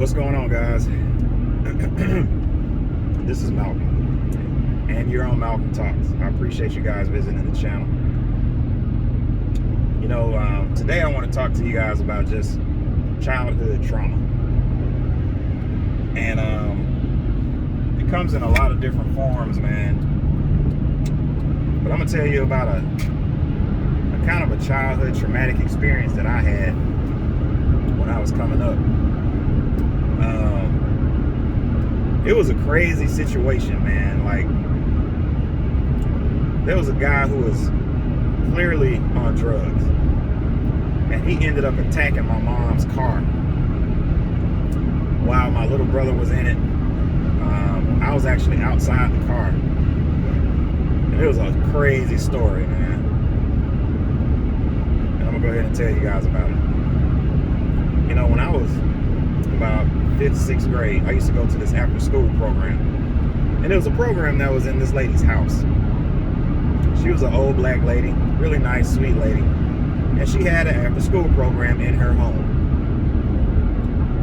What's going on, guys? This is Malcolm, and you're on Malcolm Talks. I appreciate you guys visiting the channel. You know, today I want to talk to you guys about just childhood trauma. And it comes in a lot of different forms, man. But I'm going to tell you about a kind of a childhood traumatic experience that I had when I was coming up. It was a crazy situation, man. Like, there was a guy who was clearly on drugs, and he ended up attacking my mom's car while my little brother was in it. I was actually outside the car, and it was a crazy story, man. And I'm gonna go ahead and tell you guys about it. You know, when I was about 5th, 6th grade, I used to go to this after school program, and it was a program that was in this lady's house. She was an old black lady, really nice, sweet lady, and she had an after school program in her home.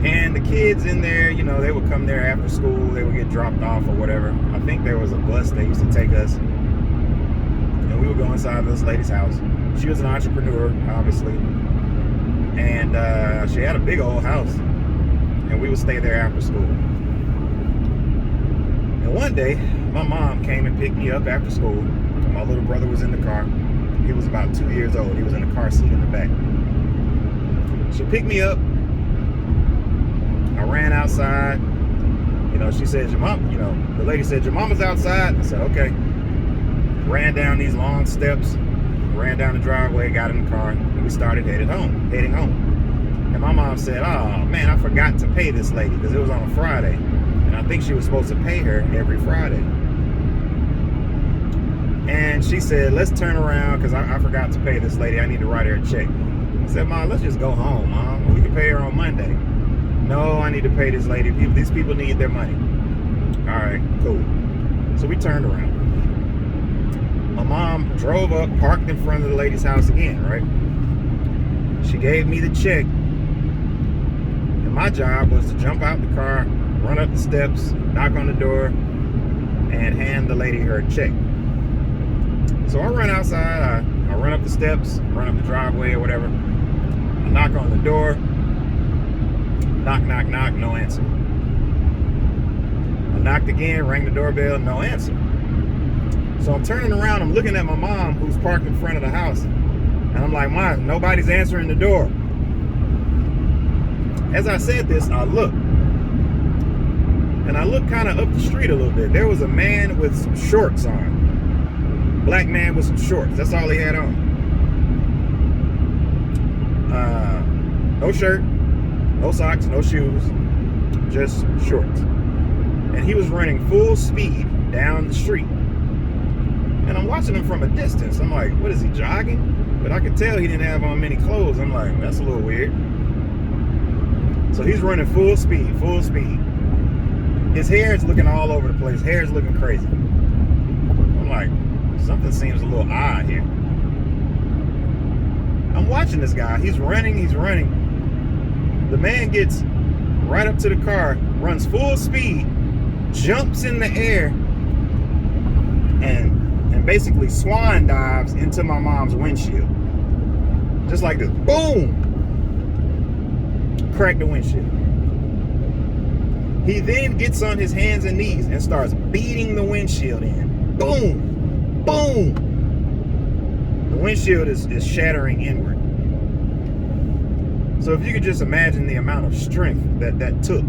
And the kids in there, you know, they would come there after school, they would get dropped off or whatever. I think there was a bus that used to take us, and we would go inside this lady's house. She was an entrepreneur, obviously, and she had a big old house, and we would stay there after school. And one day, my mom came and picked me up after school. My little brother was in the car. He was about 2 years old. He was in the car seat in the back. She picked me up. I ran outside. You know, she said, your mom, you know, the lady said, your mama's outside. I said, okay. Ran down these long steps, ran down the driveway, got in the car, and we started heading home. And my mom said, oh man, I forgot to pay this lady, because it was on a Friday. And I think she was supposed to pay her every Friday. And she said, let's turn around, because I forgot to pay this lady. I need to write her a check. I said, Mom, let's just go home, Mom. We can pay her on Monday. No, I need to pay this lady. These people need their money. All right, cool. So we turned around. My mom drove up, parked in front of the lady's house again, right? She gave me the check. And my job was to jump out the car, run up the steps, knock on the door, and hand the lady her check. So I run outside, I run up the steps, run up the driveway or whatever. I knock on the door. Knock, knock, knock, no answer. I knocked again, rang the doorbell, no answer. So I'm turning around, I'm looking at my mom who's parked in front of the house. And I'm like, Mom, nobody's answering the door. As I said this, I look. And I look kind of up the street a little bit. There was a man with some shorts on. Black man with some shorts. That's all he had on. No shirt, no socks, no shoes, just shorts. And he was running full speed down the street. And I'm watching him from a distance. I'm like, what is he, jogging? But I could tell he didn't have on many clothes. I'm like, that's a little weird. So he's running full speed, full speed. His hair is looking all over the place. Hair is looking crazy. I'm like, something seems a little odd here. I'm watching this guy. He's running, he's running. The man gets right up to the car, runs full speed, jumps in the air, and basically swan dives into my mom's windshield. Just like this. Boom! Cracked the windshield. He then gets on his hands and knees and starts beating the windshield in. Boom! Boom! The windshield is shattering inward. So if you could just imagine the amount of strength that took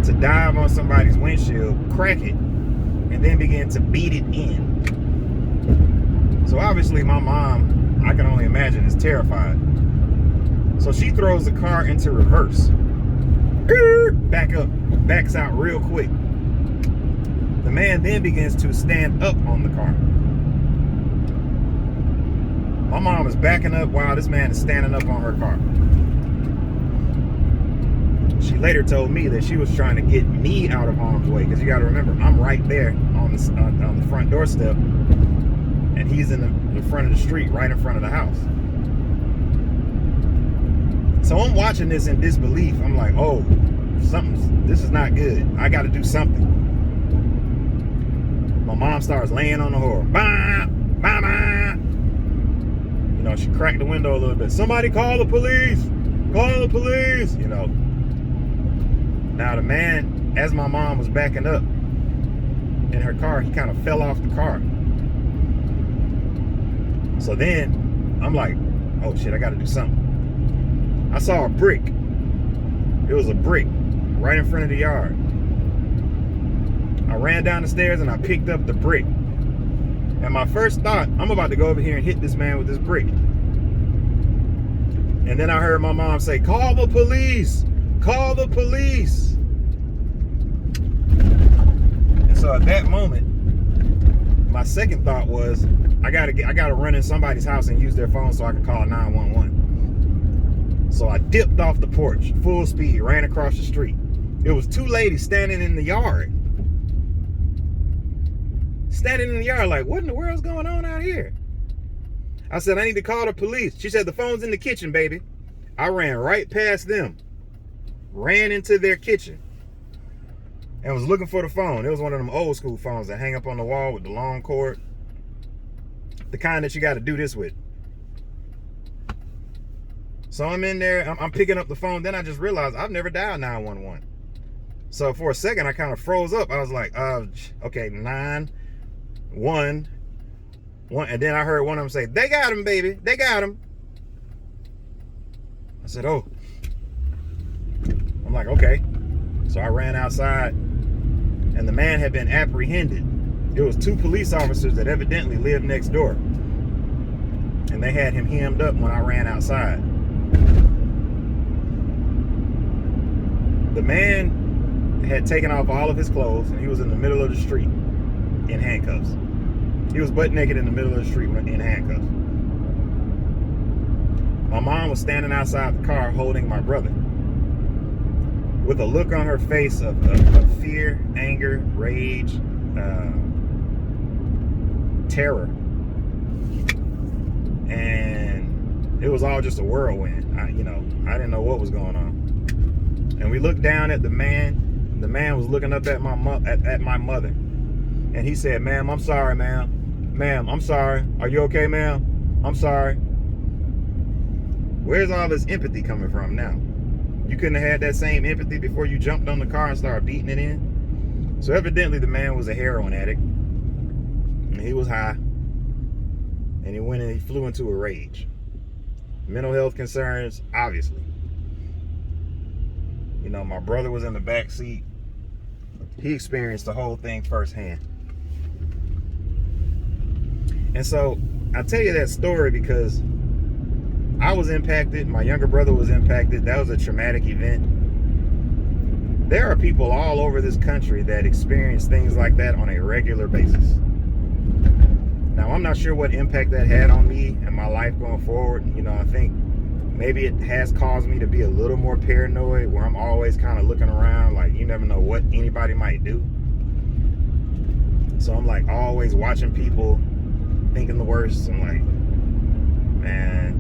to dive on somebody's windshield, crack it, and then begin to beat it in. So obviously my mom, I can only imagine, is terrified. So she throws the car into reverse. Back up, backs out real quick. The man then begins to stand up on the car. My mom is backing up while this man is standing up on her car. She later told me that she was trying to get me out of harm's way, because you got to remember, I'm right there on the front doorstep, and he's in the front of the street, right in front of the house. So I'm watching this in disbelief. I'm like, oh, this is not good. I got to do something. My mom starts laying on the floor. Bah, bah, bah. You know, she cracked the window a little bit. Somebody call the police. Call the police. You know. Now the man, as my mom was backing up in her car, he kind of fell off the car. So then I'm like, oh shit, I got to do something. I saw a brick. It was a brick right in front of the yard. I ran down the stairs and I picked up the brick. And my first thought, I'm about to go over here and hit this man with this brick. And then I heard my mom say, call the police. Call the police. And so at that moment, my second thought was, I gotta run in somebody's house and use their phone so I can call 911. So I dipped off the porch, full speed, ran across the street. It was two ladies standing in the yard. Standing in the yard like, what in the world's going on out here? I said, I need to call the police. She said, the phone's in the kitchen, baby. I ran right past them, ran into their kitchen, and was looking for the phone. It was one of them old school phones that hang up on the wall with the long cord. The kind that you got to do this with. So I'm in there, I'm picking up the phone. Then I just realized I've never dialed 911. So for a second, I kind of froze up. I was like, okay, 911. And then I heard one of them say, they got him, baby. They got him. I said, oh. I'm like, okay. So I ran outside, and the man had been apprehended. There was two police officers that evidently lived next door. And they had him hemmed up when I ran outside. The man had taken off all of his clothes, and he was in the middle of the street in handcuffs. He was butt naked in the middle of the street in handcuffs. My mom was standing outside the car holding my brother with a look on her face of fear, anger, rage, terror. And it was all just a whirlwind. I didn't know what was going on. And we looked down at the man. The man was looking up at my mother. And he said, ma'am, I'm sorry, ma'am. Ma'am, I'm sorry. Are you okay, ma'am? I'm sorry. Where's all this empathy coming from now? You couldn't have had that same empathy before you jumped on the car and started beating it in? So evidently the man was a heroin addict. And he was high. And he went and he flew into a rage. Mental health concerns, obviously. You know, my brother was in the back seat. He experienced the whole thing firsthand. And so I tell you that story because I was impacted. My younger brother was impacted. That was a traumatic event. There are people all over this country that experience things like that on a regular basis. Now, I'm not sure what impact that had on me and my life going forward. You know, I think maybe it has caused me to be a little more paranoid, where I'm always kind of looking around like you never know what anybody might do. So I'm like always watching people, thinking the worst. I'm like, man,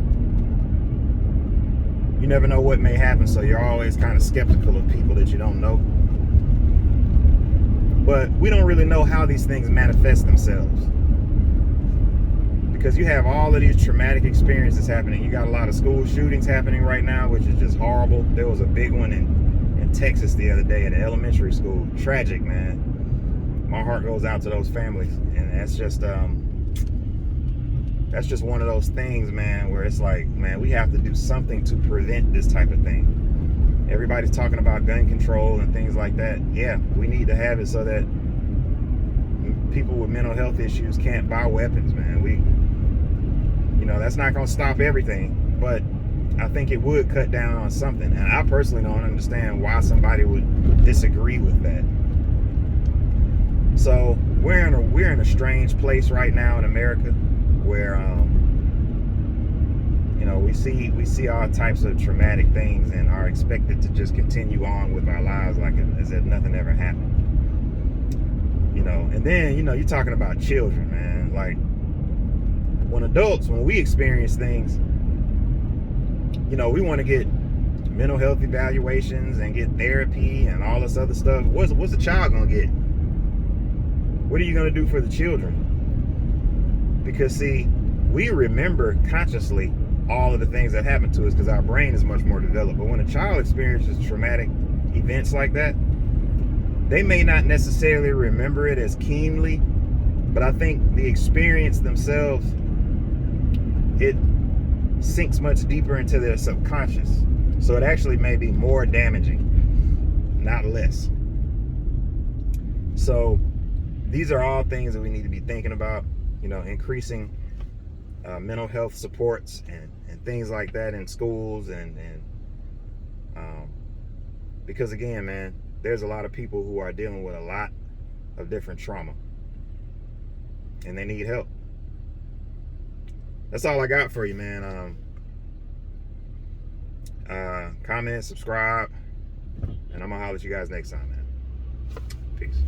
you never know what may happen, so you're always kind of skeptical of people that you don't know. But we don't really know how these things manifest themselves, because you have all of these traumatic experiences happening. You got a lot of school shootings happening right now, which is just horrible. There was a big one in Texas the other day at an elementary school. Tragic, man. My heart goes out to those families, and that's just one of those things, man, where it's like, man, we have to do something to prevent this type of thing. Everybody's talking about gun control and things like that. Yeah, we need to have it so that people with mental health issues can't buy weapons, man. That's not going to stop everything, but I think it would cut down on something. And I personally don't understand why somebody would disagree with that. So we're in a strange place right now in America, where we see all types of traumatic things and are expected to just continue on with our lives like as if nothing ever happened. And then you're talking about children, man. Like, when we experience things, we want to get mental health evaluations and get therapy and all this other stuff, what's the child gonna get? What are you gonna do for the children? Because see, we remember consciously all of the things that happen to us because our brain is much more developed. But when a child experiences traumatic events like that, they may not necessarily remember it as keenly, but I think the experience themselves, it sinks much deeper into their subconscious. So it actually may be more damaging, not less. So these are all things that we need to be thinking about, increasing mental health supports and things like that in schools and because again, man, there's a lot of people who are dealing with a lot of different trauma and they need help. That's all I got for you, man. Comment, subscribe, and I'm gonna holler at you guys next time, man. Peace.